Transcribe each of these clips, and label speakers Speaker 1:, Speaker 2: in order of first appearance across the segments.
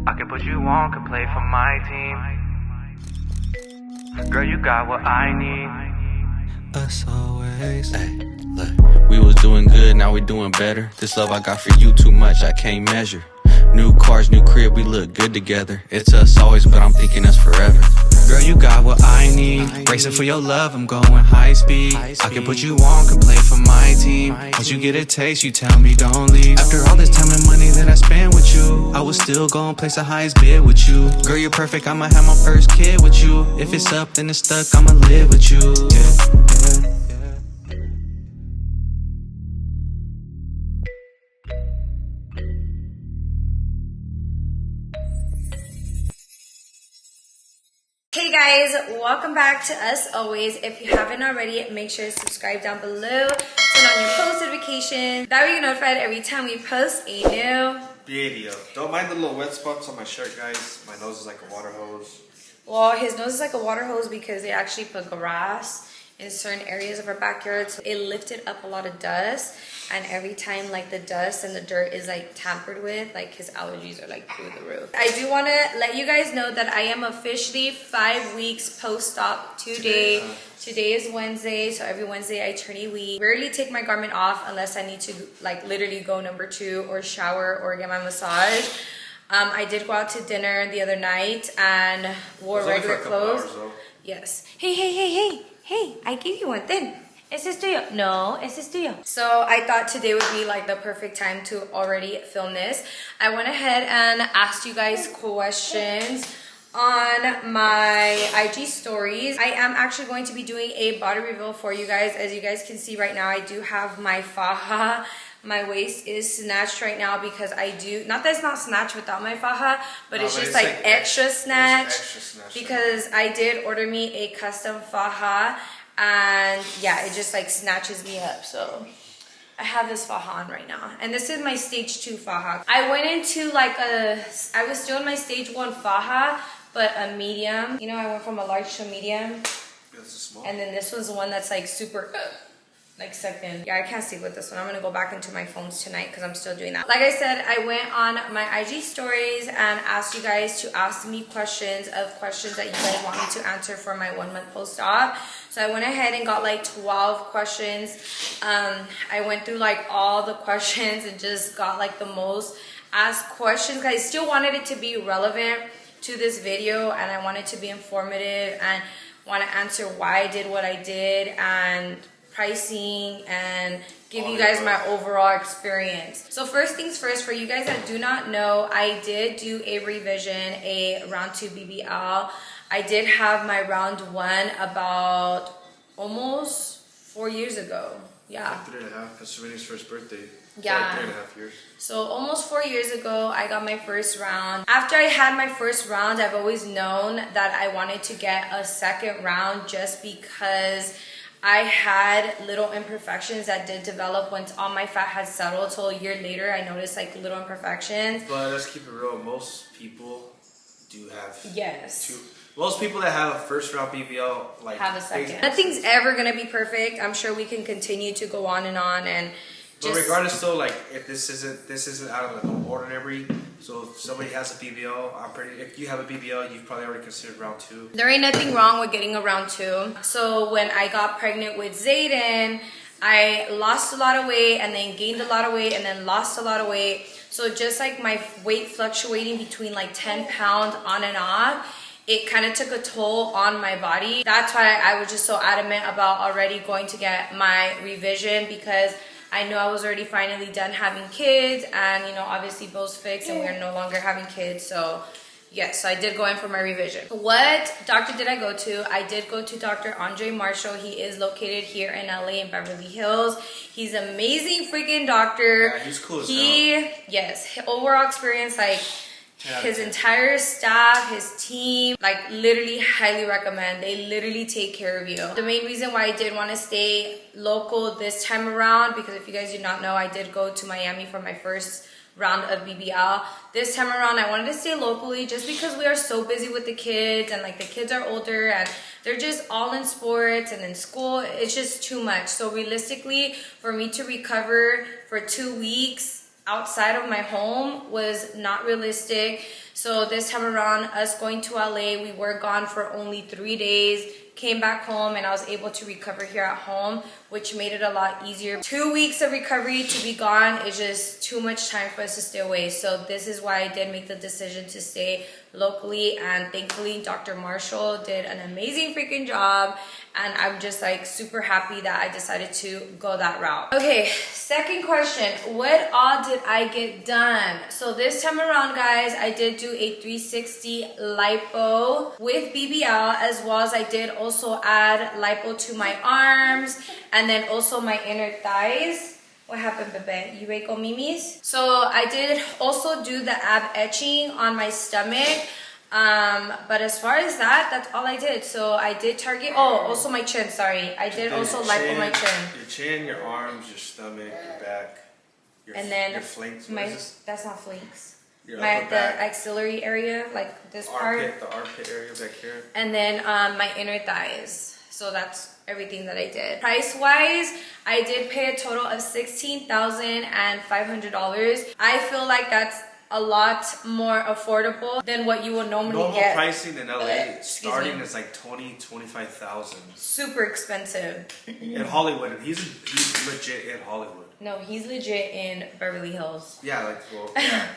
Speaker 1: I can put you on, can play for my team. Girl, you got what I need.
Speaker 2: Us always. Hey, look, we was doing good, now we doing better. This love I got for you too much, I can't measure. New cars, new crib, we look good together. It's us always, but I'm thinking us forever.
Speaker 3: Girl, you got what I need. Racing for your love, I'm going high speed. I can put you on, can play for my team. Once you get a taste, you tell me don't leave. After all this time and money that I spent with you, I was still gonna place the highest bid with you. Girl, you're perfect, I'ma have my first kid with you. If it's up, then it's stuck, I'ma live with you. Yeah, yeah.
Speaker 4: Hey guys, welcome back to Us Always. If you haven't already, make sure to subscribe down below. Turn on your post notifications. That way you're notified every time we post a new
Speaker 5: video. Don't mind the little wet spots on my shirt, guys. My nose is like a water hose.
Speaker 4: Well, his nose is like a water hose because they actually put grass in certain areas of our backyard, so it lifted up a lot of dust, and every time like the dust and the dirt is like tampered with, like his allergies are like through the roof. I do want to let you guys know that I am officially 5 weeks post-op today. Today is Wednesday, so every Wednesday I turn a week. Rarely take my garment off unless I need to like literally go number 2 or shower or get my massage. I did go out to dinner the other night and wore regular clothes. Yes. Hey, I gave you one thing. Ese es tuyo. No, ese es tuyo. So I thought today would be like the perfect time to already film this. I went ahead and asked you guys questions on my IG stories. I am actually going to be doing a body reveal for you guys. As you guys can see right now, I do have my faja. My waist is snatched right now because I do, not that it's not snatched without my faja, but it's just like extra snatched because I did order me a custom faja, and yeah, it just like snatches me up. So I have this faja on right now, and this is my stage 2 faja. I went into like I was still in my stage 1 faja, but a medium. You know, I went from a large to a medium, and then this was the one that's like super like second. Yeah, I can't sleep with this one. I'm gonna go back into my phones tonight because I'm still doing that. Like I said, I went on my IG stories and asked you guys to ask me questions that you guys want me to answer for my 1 month post-op. So I went ahead and got like 12 questions. I went through like all the questions and just got like the most asked questions because I still wanted it to be relevant to this video, and I wanted to be informative and want to answer why I did what I did and pricing and give you guys my overall experience. So first things first, for you guys that do not know, I did do a revision, a round 2 BBL. I did have my round 1 about almost 4 years ago. Yeah.
Speaker 5: Like 3.5, because Serena's first birthday.
Speaker 4: Yeah.
Speaker 5: Like 3.5 years. So
Speaker 4: almost 4 years ago, I got my first round. After I had my first round, I've always known that I wanted to get a second round just because I had little imperfections that did develop once all my fat had settled. So a year later, I noticed like little imperfections.
Speaker 5: But let's keep it real. Most people do have
Speaker 4: yes.
Speaker 5: Most people that have a first round BBL like
Speaker 4: have a second. Nothing's ever gonna be perfect. I'm sure we can continue to go on and.
Speaker 5: But regardless, though, like if this isn't out of the ordinary. So if somebody has a BBL, if you have a BBL, you've probably already considered round 2.
Speaker 4: There ain't nothing wrong with getting a round 2. So when I got pregnant with Zayden, I lost a lot of weight and then gained a lot of weight and then lost a lot of weight. So just like my weight fluctuating between like 10 pounds on and off, it kind of took a toll on my body. That's why I was just so adamant about already going to get my revision, because I know I was already finally done having kids, and you know, obviously Bo's fixed and we're no longer having kids. So yes, I did go in for my revision. What doctor did I go to? I did go to Dr. Andre Marshall. He is located here in LA in Beverly Hills. He's an amazing freaking doctor.
Speaker 5: Yeah, he's cool as hell.
Speaker 4: Yes, his overall experience, like his entire staff, his team, like literally highly recommend. They literally take care of you. The main reason why I did want to stay local this time around, because if you guys do not know, I did go to Miami for my first round of BBL. This time around, I wanted to stay locally just because we are so busy with the kids, and like the kids are older and they're just all in sports and in school. It's just too much. So realistically, for me to recover for 2 weeks outside of my home was not realistic. So this time around, us going to LA, we were gone for only 3 days. Came back home and I was able to recover here at home, which made it a lot easier. 2 weeks of recovery to be gone is just too much time for us to stay away. So this is why I did make the decision to stay locally, and thankfully Dr. Marshall did an amazing freaking job, and I'm just like super happy that I decided to go that route. Okay, second question, what all did I get done? So this time around, guys, I did do a 360 lipo with BBL, as well as I did also add lipo to my arms and then also my inner thighs. What happened, bebe? You ate mimis? So I did also do the ab etching on my stomach. But as far as that, that's all I did. So I did target, oh, also my chin, sorry. I did also lipo my chin.
Speaker 5: Your chin, your arms, your stomach, your back,
Speaker 4: and then
Speaker 5: your flanks.
Speaker 4: That's not flanks.
Speaker 5: Your
Speaker 4: The
Speaker 5: back,
Speaker 4: axillary area, like this part.
Speaker 5: The armpit area back here.
Speaker 4: And then my inner thighs. So that's everything that I did. Price wise, I did pay a total of $16,500. I feel like that's a lot more affordable than what you would normally
Speaker 5: Normal
Speaker 4: get.
Speaker 5: pricing in LA starting is like 20,000-25,000.
Speaker 4: Super expensive.
Speaker 5: In Hollywood, and he's legit in Hollywood.
Speaker 4: No, he's legit in Beverly Hills.
Speaker 5: Yeah, like, well, yeah.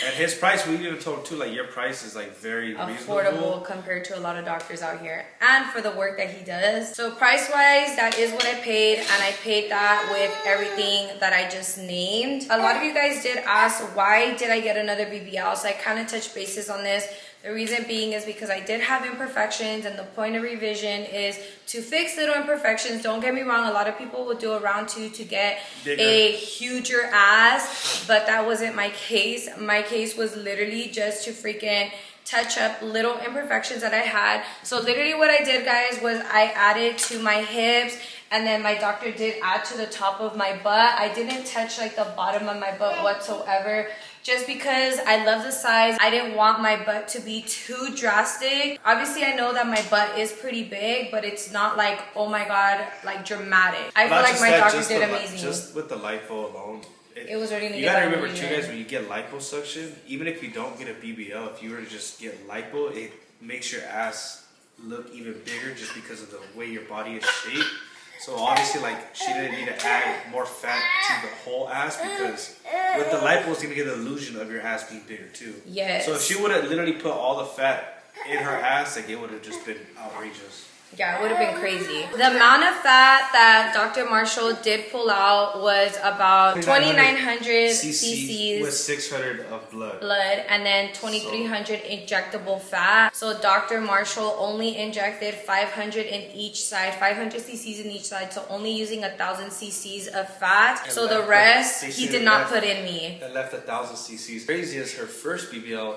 Speaker 5: And his price, we even told too, like, your price is like very
Speaker 4: affordable
Speaker 5: reasonable
Speaker 4: compared to a lot of doctors out here, and for the work that he does. So price wise, that is what I paid, and I paid that with everything that I just named. A lot of you guys did ask, why did I get another BBL? So I kind of touched bases on this. The reason being is because I did have imperfections, and the point of revision is to fix little imperfections. Don't get me wrong, a lot of people will do a round 2 to get a huger ass, but that wasn't my case. My case was literally just to freaking touch up little imperfections that I had. So literally what I did, guys, was I added to my hips, and then my doctor did add to the top of my butt. I didn't touch like the bottom of my butt whatsoever, just because I love the size. I didn't want my butt to be too drastic. Obviously, I know that my butt is pretty big, but it's not like, oh my God, like dramatic. I feel like my doctor did amazing.
Speaker 5: Just with the lipo alone.
Speaker 4: It was already.
Speaker 5: You gotta remember too, guys, when you get liposuction, even if you don't get a BBL, if you were to just get lipo, it makes your ass look even bigger just because of the way your body is shaped. So obviously, like, she didn't need to add more fat to the whole ass, because with the lipo, it's gonna give the illusion of your ass being bigger too.
Speaker 4: Yes.
Speaker 5: So if she would have literally put all the fat in her ass, like, it would have just been outrageous.
Speaker 4: Yeah, it would have been crazy. The amount of fat that Dr. Marshall did pull out was about 2,900 cc's
Speaker 5: with 600 of blood,
Speaker 4: and then 2,300 injectable fat. So Dr. Marshall only injected 500 in each side, 500 cc's in each side, so only using 1,000 cc's of fat. So the rest he did not put in me.
Speaker 5: That left 1,000 cc's. Crazy as her first BBL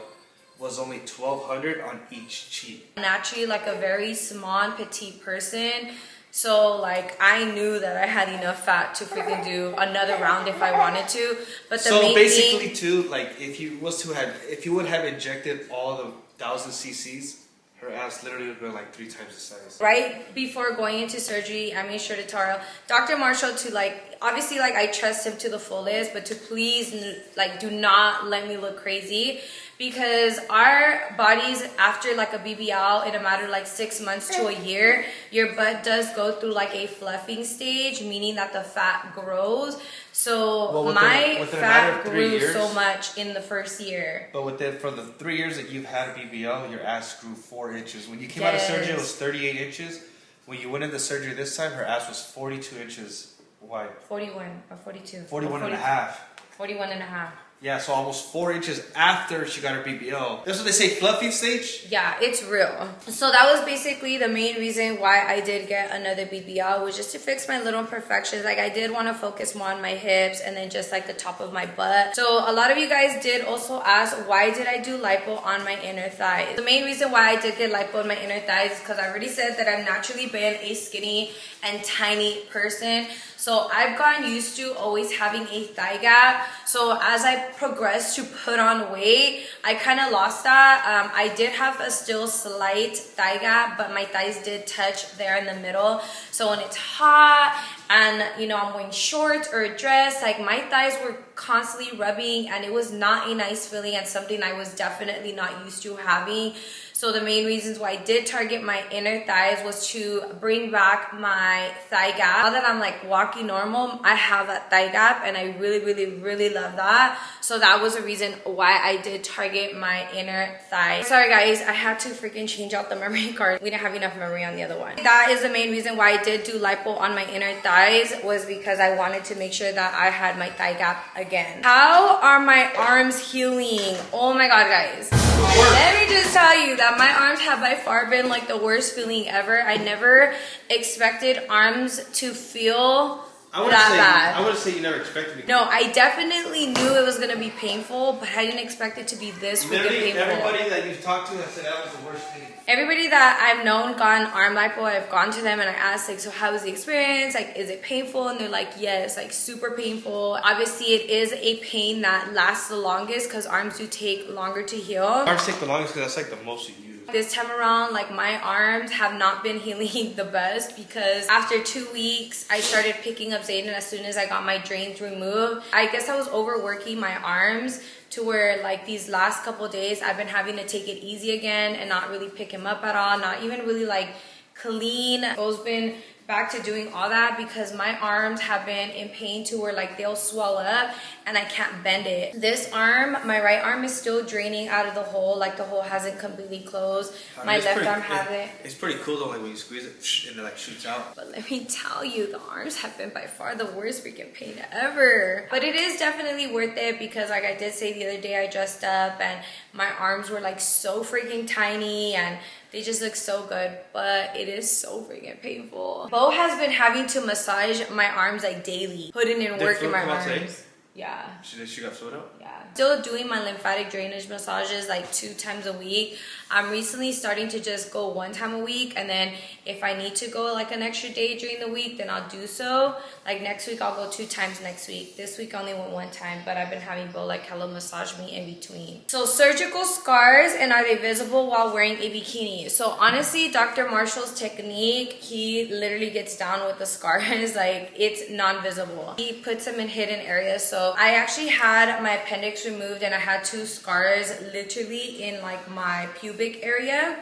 Speaker 5: was only 1,200 on each cheek. I'm
Speaker 4: naturally like a very small and petite person, so like I knew that I had enough fat to freaking do another round if I wanted to. But the main
Speaker 5: basically too, like if you would have injected all the 1,000 cc's, her ass literally would have been like 3 times the size.
Speaker 4: Right before going into surgery, I made sure to tell Dr. Marshall to, like, obviously, like, I trust him to the fullest, but to please, like, do not let me look crazy, because our bodies, after like a BBL, in a matter of like 6 months to a year, your butt does go through like a fluffing stage, meaning that the fat grows. So my fat grew so much in the first year.
Speaker 5: But from the 3 years that you've had a BBL, your ass grew 4 inches. When you came out of surgery, it was 38 inches. When you went into surgery this time, her ass was 42 inches wide.
Speaker 4: 41 or 42.
Speaker 5: 41 and a half.
Speaker 4: 41 and a half.
Speaker 5: Yeah, so almost 4 inches after she got her BBL. That's what they say, fluffy stage?
Speaker 4: Yeah, it's real. So that was basically the main reason why I did get another BBL, was just to fix my little imperfections. Like, I did want to focus more on my hips and then just like the top of my butt. So a lot of you guys did also ask, why did I do lipo on my inner thighs? The main reason why I did get lipo on my inner thighs is because I already said that I've naturally been a skinny and tiny person. So I've gotten used to always having a thigh gap. So as I progressed to put on weight, I kind of lost that. I did have a still slight thigh gap, but my thighs did touch there in the middle. So when it's hot and you know, I'm wearing shorts or a dress, like my thighs were constantly rubbing, and it was not a nice feeling and something I was definitely not used to having. So the main reasons why I did target my inner thighs was to bring back my thigh gap. Now that I'm like walking normal, I have that thigh gap, and I really love that. So that was the reason why I did target my inner thigh. Sorry guys, I had to freaking change out the memory card. We didn't have enough memory on the other one. That is the main reason why I did do lipo on my inner thighs, was because I wanted to make sure that I had my thigh gap again. How are my arms healing? Oh my god, guys. Let me just tell you that my arms have by far been like the worst feeling ever. I never expected arms to feel that bad.
Speaker 5: I would say you never expected it.
Speaker 4: No, I definitely knew it was gonna be painful, but I didn't expect it to be this freaking painful.
Speaker 5: Everybody that you've talked to has said that was the worst thing.
Speaker 4: Everybody that I've known gotten arm lipo, I've gone to them and I asked like, so how was the experience? Like, is it painful? And they're like, yes, like super painful. Obviously, it is a pain that lasts the longest because arms do take longer to heal.
Speaker 5: Arms take the longest because that's like the most you use.
Speaker 4: This time around, like my arms have not been healing the best, because after 2 weeks, I started picking up Zayden as soon as I got my drains removed. I guess I was overworking my arms to where like these last couple days, I've been having to take it easy again and not really pick him up at all, not even really like clean. I've been back to doing all that because my arms have been in pain to where like they'll swell up and I can't bend it. This arm, my right arm is still draining out of the hole, like the hole hasn't completely closed. My left arm hasn't.
Speaker 5: It's pretty cool though, like when you squeeze it and it like shoots out.
Speaker 4: But let me tell you, the arms have been by far the worst freaking pain ever. But it is definitely worth it because like I did say the other day, I dressed up and my arms were like so freaking tiny and they just look so good, but it is so freaking painful. Bo has been having to massage my arms like daily, putting in work in my arms. Yeah.
Speaker 5: She got fluid out?
Speaker 4: Yeah. Still doing my lymphatic drainage massages like 2 times a week. I'm recently starting to just go 1 time a week, and then if I need to go like an extra day during the week, then I'll do so. Like next week, I'll go 2 times next week. This week I only went 1 time, but I've been having Bo like hella massage me in between. So surgical scars, and are they visible while wearing a bikini? So honestly, Dr. Marshall's technique, he literally gets down with the scars. Like it's non-visible. He puts them in hidden areas. So I actually had my appendix removed and I had 2 scars literally in like my pubic area,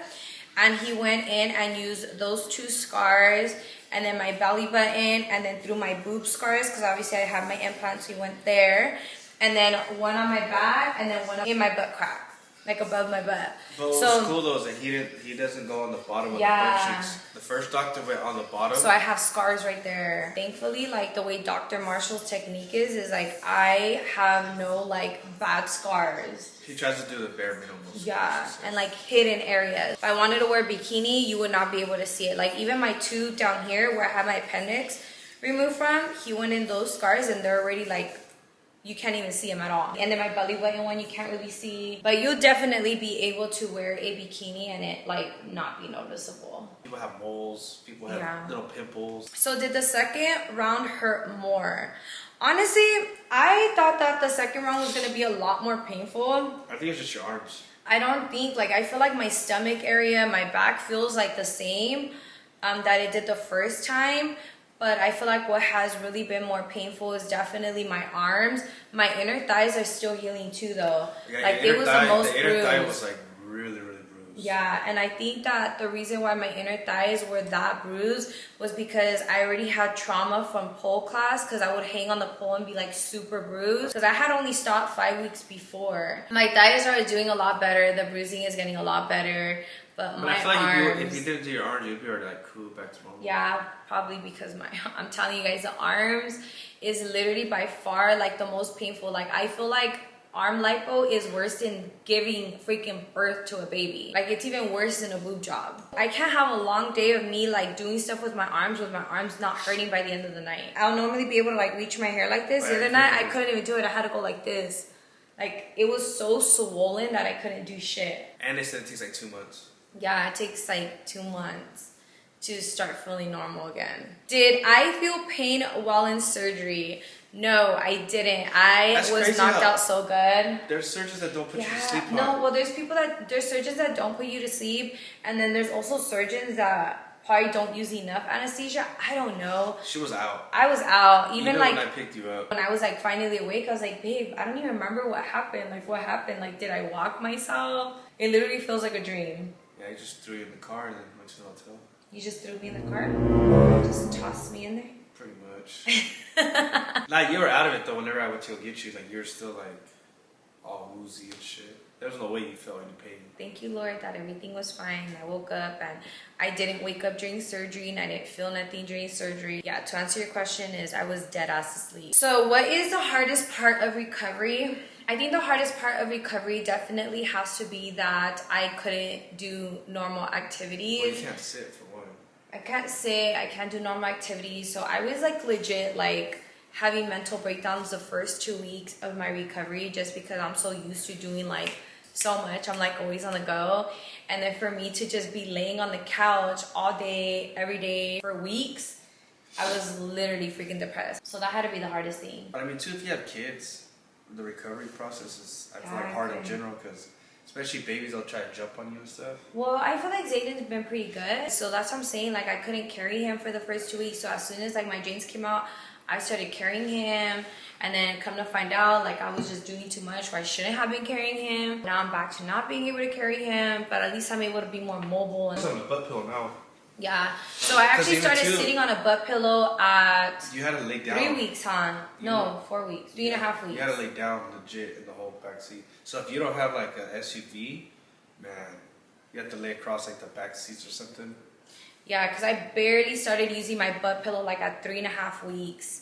Speaker 4: and he went in and used those 2 scars and then my belly button and then through my boob scars, because obviously I have my implants, he went there, and then 1 on my back and then 1 in my butt crack, like above my butt.
Speaker 5: But what's cool though is that he doesn't go on the bottom of the butt cheeks. The first doctor went on the bottom.
Speaker 4: So I have scars right there. Thankfully, like the way Dr. Marshall's technique is like I have no like bad scars.
Speaker 5: He tries to do the bare minimum.
Speaker 4: Yeah, and like hidden areas. If I wanted to wear a bikini, you would not be able to see it. Like even my tube down here where I have my appendix removed from, he went in those scars and they're already like, you can't even see them at all. And then my belly button one, you can't really see. But you'll definitely be able to wear a bikini and it like not be noticeable.
Speaker 5: People have moles, people have little pimples.
Speaker 4: So did the second round hurt more? Honestly, I thought that the second round was gonna be a lot more painful.
Speaker 5: I think it's just your arms.
Speaker 4: I don't think, like I feel like my stomach area, my back feels like the same that it did the first time. But I feel like what has really been more painful is definitely my arms. My inner thighs are still healing too though.
Speaker 5: Yeah,
Speaker 4: like it was the most bruised.
Speaker 5: The inner thigh was like really bruised.
Speaker 4: Yeah, and I think that the reason why my inner thighs were that bruised was because I already had trauma from pole class, because I would hang on the pole and be like super bruised. Because I had only stopped 5 weeks before. My thighs are doing a lot better. The bruising is getting a lot better. But my
Speaker 5: I feel like
Speaker 4: arms,
Speaker 5: if you didn't do your arms, you'd be already like cool back to normal.
Speaker 4: Yeah, probably because I'm telling you guys, the arms is literally by far like the most painful. Like I feel like arm lipo is worse than giving freaking birth to a baby. Like it's even worse than a boob job. I can't have a long day of me like doing stuff with my arms not hurting by the end of the night. I'll normally be able to like reach my hair like this. The other night I couldn't even do it. I had to go like this. Like it was so swollen that I couldn't do shit.
Speaker 5: And they said it takes like 2 months.
Speaker 4: Yeah, it takes like 2 months to start feeling normal again. Did I feel pain while in surgery? No, I didn't. I was knocked out so good.
Speaker 5: There's surgeons that don't put you to sleep.
Speaker 4: No, well, there's surgeons that don't put you to sleep, and then there's also surgeons that probably don't use enough anesthesia. I don't know.
Speaker 5: She was out.
Speaker 4: I was out. Even like
Speaker 5: when I picked you up.
Speaker 4: when I was like finally awake, I was like, babe, I don't even remember what happened. Like, what happened? Like, did I walk myself? It literally feels like a dream.
Speaker 5: Yeah, I just threw you in the car and then went to the hotel.
Speaker 4: You just threw me in the car? Just tossed me in there?
Speaker 5: Pretty much. Like, you were out of it though. Whenever I went to go get you, like, you were still like all woozy and shit. There was no way you felt any pain.
Speaker 4: Thank you, Lord, that everything was fine. I woke up and I didn't wake up during surgery and I didn't feel nothing during surgery. Yeah, to answer your question is I was dead ass asleep. So what is the hardest part of recovery? I think the hardest part of recovery definitely has to be that I couldn't do normal activities.
Speaker 5: Well, you can't sit for one.
Speaker 4: I can't sit, I can't do normal activities. So I was like legit like having mental breakdowns the first 2 weeks of my recovery just because I'm so used to doing like so much. I'm like always on the go. And then for me to just be laying on the couch all day, every day for weeks, I was literally freaking depressed. So that had to be the hardest thing.
Speaker 5: But I mean, too, if you have kids, the recovery process is, I feel like, hard in general because especially babies, they'll try to jump on you and stuff.
Speaker 4: Well, I feel like Zayden's been pretty good. So that's what I'm saying. Like, I couldn't carry him for the first 2 weeks. So as soon as like my drains came out, I started carrying him. And then come to find out, like, I was just doing too much where I shouldn't have been carrying him. Now I'm back to not being able to carry him, but at least I'm able to be more mobile. And
Speaker 5: He's on a butt pillow now.
Speaker 4: yeah. So I actually started sitting on a butt pillow at
Speaker 5: You had to lay down.
Speaker 4: 3 weeks, huh? No, 4 weeks. 3.5 weeks.
Speaker 5: You had to lay down legit in the whole back seat. So if you don't have like an SUV, man, you have to lay across like the back seats or something.
Speaker 4: Yeah, because I barely started using my butt pillow like at 3.5 weeks.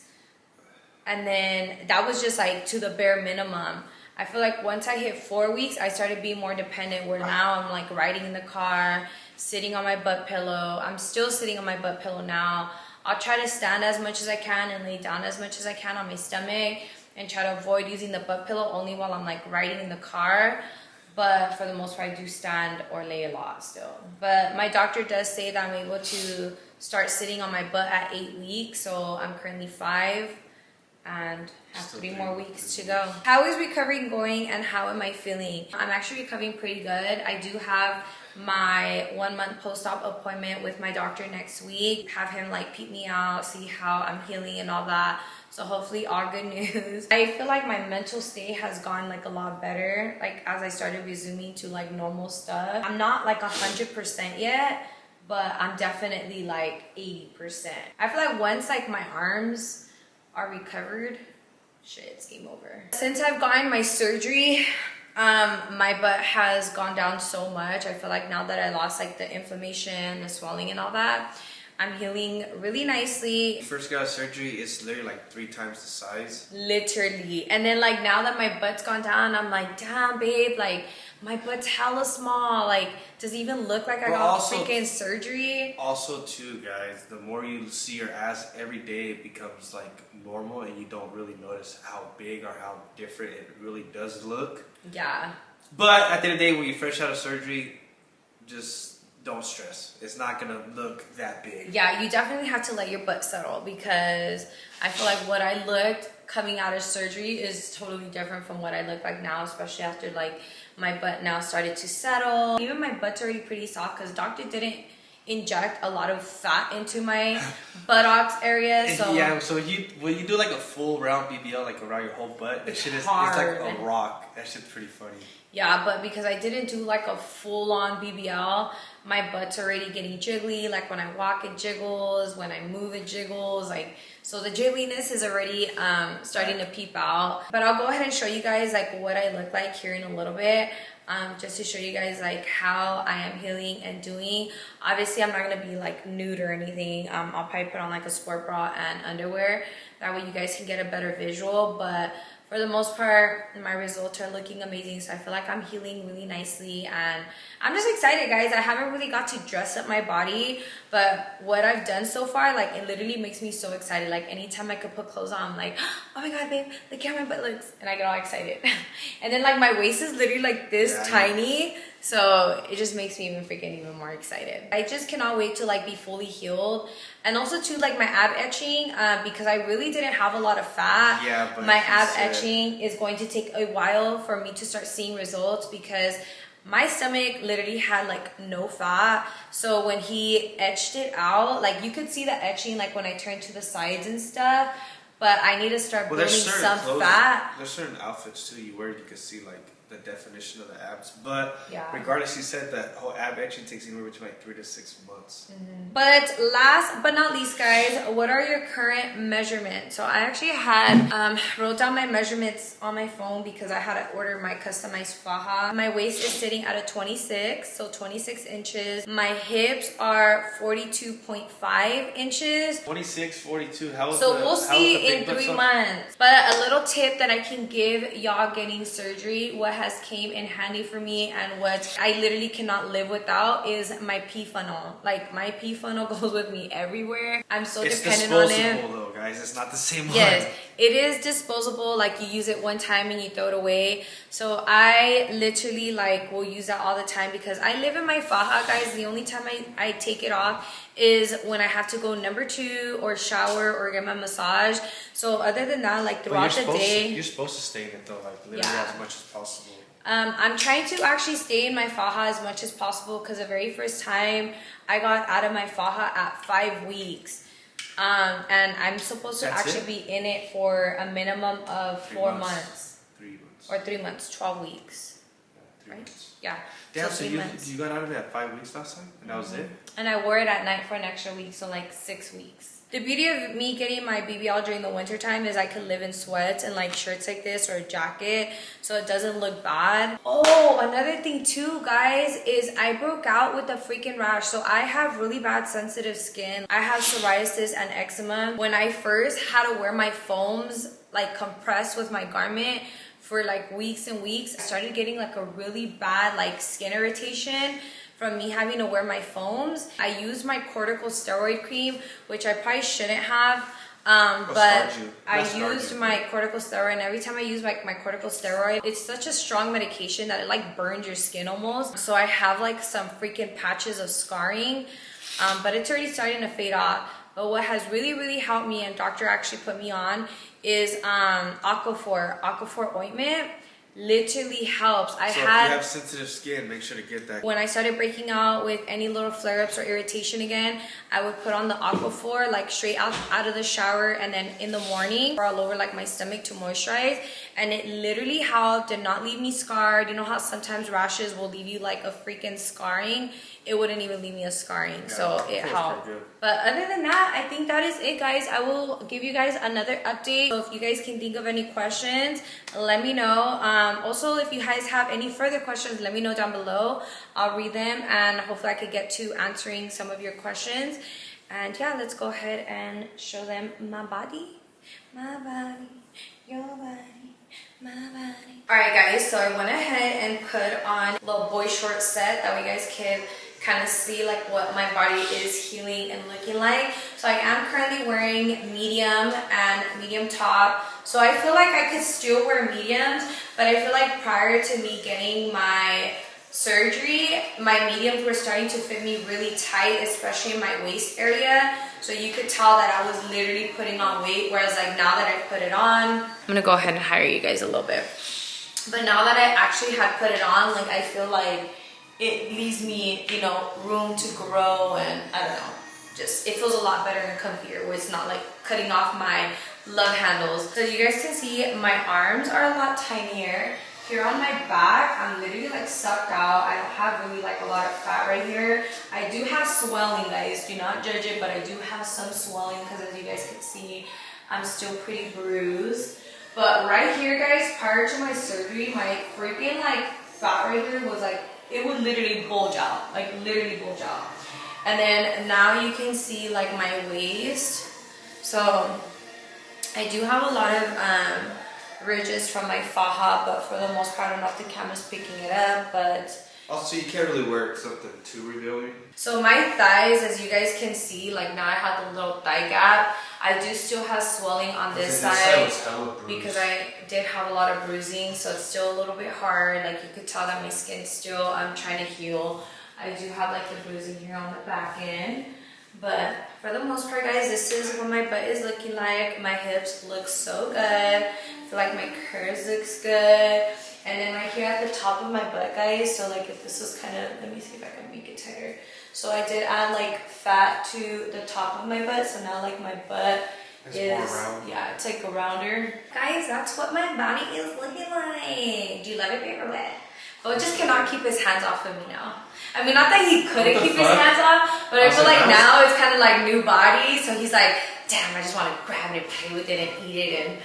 Speaker 4: And then that was just like to the bare minimum. I feel like once I hit 4 weeks, I started being more dependent where now I'm like riding in the car, sitting on my butt pillow. I'm still sitting on my butt pillow now. I'll try to stand as much as I can and lay down as much as I can on my stomach and try to avoid using the butt pillow only while I'm like riding in the car. But for the most part, I do stand or lay a lot still. But my doctor does say that I'm able to start sitting on my butt at 8 weeks. So I'm currently 5. And have
Speaker 5: Still
Speaker 4: 3 more weeks to go. How is recovery going and how am I feeling? I'm actually recovering pretty good. I do have my 1 month post-op appointment with my doctor next week. Have him like peep me out, see how I'm healing and all that. So hopefully all good news. I feel like my mental state has gone like a lot better. Like as I started resuming to like normal stuff. I'm not like 100% yet, but I'm definitely like 80%. I feel like once like my arms are recovered, shit, it's game over. Since I've gotten my surgery, my butt has gone down so much. I feel like now that I lost like the inflammation, the swelling and all that, I'm healing really nicely.
Speaker 5: You first got surgery, it's literally like 3 times the size.
Speaker 4: Literally. And then like now that my butt's gone down, I'm like, damn babe, like my butt's hella small. Like, does it even look like I got freaking surgery?
Speaker 5: Also too, guys, the more you see your ass every day, it becomes like normal and you don't really notice how big or how different it really does look.
Speaker 4: Yeah.
Speaker 5: But at the end of the day, when you're fresh out of surgery, just don't stress. It's not gonna look that big.
Speaker 4: Yeah, you definitely have to let your butt settle because I feel like what I looked coming out of surgery is totally different from what I look like now, especially after like my butt now started to settle. Even my butt's already pretty soft because doctor didn't inject a lot of fat into my buttocks area. So
Speaker 5: yeah, so when you do like a full round BBL like around your whole butt, that shit is, it's like a rock. That shit's pretty funny.
Speaker 4: Yeah, but because I didn't do like a full-on BBL, my butt's already getting jiggly. Like when I walk, it jiggles. When I move, it jiggles. Like, so the jiggliness is already starting to peep out. But I'll go ahead and show you guys like what I look like here in a little bit. Just to show you guys like how I am healing and doing. Obviously, I'm not gonna be like nude or anything. I'll probably put on like a sport bra and underwear. That way you guys can get a better visual. But for the most part, my results are looking amazing. So I feel like I'm healing really nicely. And I'm just excited, guys. I haven't really got to dress up my body. But what I've done so far, like, it literally makes me so excited. Like, anytime I could put clothes on, I'm like, oh my God, babe, look how my butt looks. And I get all excited. And then, like, my waist is literally, like, this tiny. So it just makes me even more excited. I just cannot wait to, like, be fully healed. And also, too, like, my ab etching, because I really didn't have a lot of fat.
Speaker 5: Yeah, but
Speaker 4: my ab etching is going to take a while for me to start seeing results because my stomach literally had like no fat. So when he etched it out, like you could see the etching like when I turned to the sides and stuff. But I need to start building some fat.
Speaker 5: There's certain outfits too you wear, you can see like the definition of the abs. But
Speaker 4: yeah.
Speaker 5: regardless, he said that whole ab etching takes anywhere between like 3 to 6 months.
Speaker 4: But last but not least, guys, what are your current measurements? So I actually had wrote down my measurements on my phone because I had to order my customized faja. My waist is sitting at a 26, so 26 inches. My hips are 42.5 inches.
Speaker 5: 26, 42. How
Speaker 4: So we'll see in 3 months. But a little tip that I can give y'all getting surgery, what has came in handy for me and what I literally cannot live without is my pee funnel. Like my pee funnel goes with me everywhere. I'm so dependent on it.
Speaker 5: It's disposable though, guys. It's not the same one.
Speaker 4: Yes, it is disposable. Like you use it one time and you throw it away. So I literally like will use that all the time because I live in my faja, guys. The only time I take it off is when I have to go number 2 or shower or get my massage. So other than that, like throughout the day,
Speaker 5: you're supposed to stay in it though, like literally as much as possible.
Speaker 4: I'm trying to actually stay in my faja as much as possible because the very first time I got out of my faja at 5 weeks. And I'm supposed to actually be in it for a minimum of 4 months.
Speaker 5: 3 months.
Speaker 4: Or 3 months, 12 weeks.
Speaker 5: Yeah, 3 months.
Speaker 4: Yeah.
Speaker 5: Damn, so you got out of it at 5 weeks last time? And that was it?
Speaker 4: And I wore it at night for an extra week, so like 6 weeks. The beauty of me getting my BBL during the winter time is I could live in sweats and like shirts like this or a jacket so it doesn't look bad. Oh, another thing too, guys, is I broke out with a freaking rash. So I have really bad sensitive skin. I have psoriasis and eczema. When I first had to wear my foams like compressed with my garment for like weeks and weeks, I started getting like a really bad like skin irritation from me having to wear my foams. I used my corticosteroid cream, which I probably shouldn't have, but I used my corticosteroid, and every time I use my corticosteroid, it's such a strong medication that it like burns your skin almost. So I have like some freaking patches of scarring, but it's already starting to fade off. But what has really helped me, and doctor actually put me on, is Aquaphor ointment. Literally helps.
Speaker 5: If you have sensitive skin, make sure to get that.
Speaker 4: When I started breaking out with any little flare-ups or irritation again, I would put on the Aquaphor like straight out of the shower, and then in the morning or all over like my stomach to moisturize, and it literally helped. Did not leave me scarred. You know how sometimes rashes will leave you like a freaking scarring? It wouldn't even leave me a scarring, so it helped. But other than that, I think that is it, guys. I will give you guys another update. So if you guys can think of any questions, let me know. Also, if you guys have any further questions, let me know down below. I'll read them, and hopefully I could get to answering some of your questions. And yeah, let's go ahead and show them my body, your body, my body. Alright guys, so I went ahead and put on a little boy short set that you guys can kind of see like what my body is healing and looking like. So I am currently wearing medium and medium top. So I feel like I could still wear mediums, but I feel like prior to me getting my surgery, my mediums were starting to fit me really tight, especially in my waist area. So you could tell that I was literally putting on weight, whereas like now that I put it on, I'm gonna go ahead and hire you guys a little bit. But now that I actually had put it on, like I feel like it leaves me, you know, room to grow, and I don't know, just it feels a lot better and comfier where it's not like cutting off my love handles. So you guys can see my arms are a lot tinier. Here on my back, I'm literally like sucked out. I don't have really like a lot of fat right here. I do have swelling, guys. Do not judge it, but I do have some swelling because as you guys can see, I'm still pretty bruised. But right here, guys, prior to my surgery, my freaking like fat right here was like, it would literally bulge out, like literally bulge out. And then now you can see like my waist. So I do have a lot of ridges from my faja, but for the most part, I don't know if the camera's picking it up, but
Speaker 5: also you can't really wear something too revealing.
Speaker 4: So my thighs, as you guys can see, like now I have the little thigh gap. I do still have swelling on this side because I did have a lot of bruising, so it's still a little bit hard. Like you could tell that my skin's still, I'm trying to heal. I do have like the bruising here on the back end. But for the most part, guys, this is what my butt is looking like. My hips look so good. I feel like my curves looks good. And then right here at the top of my butt, guys, so like if this was kind of, let me see if I can make it tighter. So I did add like fat to the top of my butt, so now like my butt
Speaker 5: It's
Speaker 4: is,
Speaker 5: more round.
Speaker 4: yeah, it's like a rounder. Guys, that's what my body is looking like. Do you love it, babe, or what? Bo just cannot keep his hands off of me now. I mean, not that he couldn't keep his hands off, but I feel like now it's kind of like new body, so he's like, damn, I just want to grab it and play with it and eat it and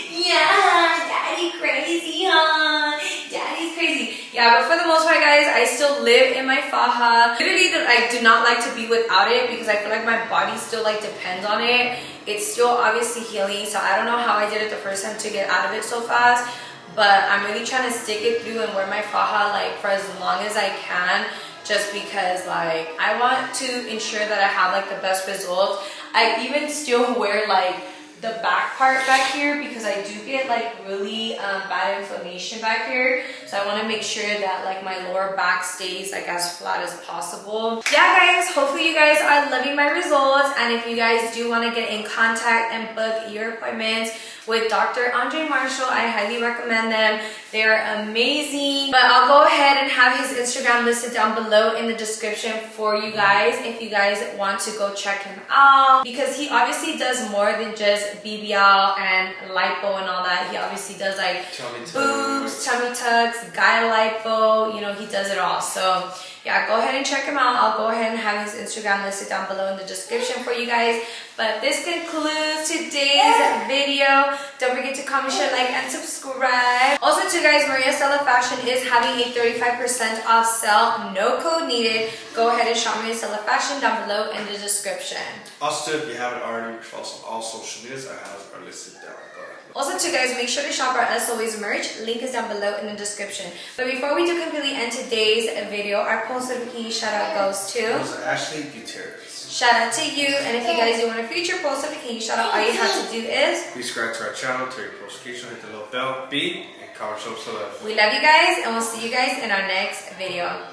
Speaker 4: yeah, daddy crazy, huh? Daddy's crazy. Yeah, but for the most part, guys, I still live in my faja. Literally, I do not like to be without it because I feel like my body still like depends on it. It's still obviously healing, so I don't know how I did it the first time to get out of it so fast, but I'm really trying to stick it through and wear my faja like for as long as I can, just because like I want to ensure that I have like the best results. I even still wear like the back part back here because I do get like really bad inflammation back here, so I want to make sure that like my lower back stays like as flat as possible. Yeah, guys, hopefully you guys are loving my results, and if you guys do want to get in contact and book your appointments with Dr. Andre Marshall, I highly recommend them. They're amazing. But I'll go ahead and have his Instagram listed down below in the description for you guys if you guys want to go check him out, because he obviously does more than just BBL and lipo and all that. He obviously does like boobs, tummy tucks, guy lipo, you know, he does it all. So yeah, go ahead and check him out. I'll go ahead and have his Instagram listed down below in the description for you guys. But this concludes today's video. Don't forget to comment, share, like, and subscribe. Also too, guys, Maria Stella Fashion is having a 35% off sale. No code needed. Go ahead and shop Maria Stella Fashion down below in the description.
Speaker 5: Also, if you haven't already, all social medias are listed down.
Speaker 4: Also too, guys, make sure to shop our As Always merch. Link is down below in the description. But before we do completely end today's video, our post notification shout out goes to
Speaker 5: Ashley Gutierrez.
Speaker 4: Shout out to you. And if you guys do want a future post notification shout out, all you have to do is
Speaker 5: please subscribe to our channel, turn your notification, hit the little bell, beep, and comment, show some love.
Speaker 4: We love you guys, and we'll see you guys in our next video.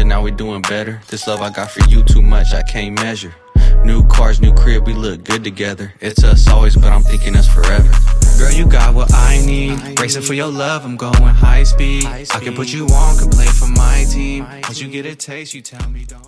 Speaker 2: Now we doing better. This love I got for you too much, I can't measure. New cars, new crib, we look good together. It's us always, but I'm thinking us forever.
Speaker 3: Girl, you got what I need. Racing for your love, I'm going high speed. I can put you on, can play for my team. Once you get a taste, you tell me don't.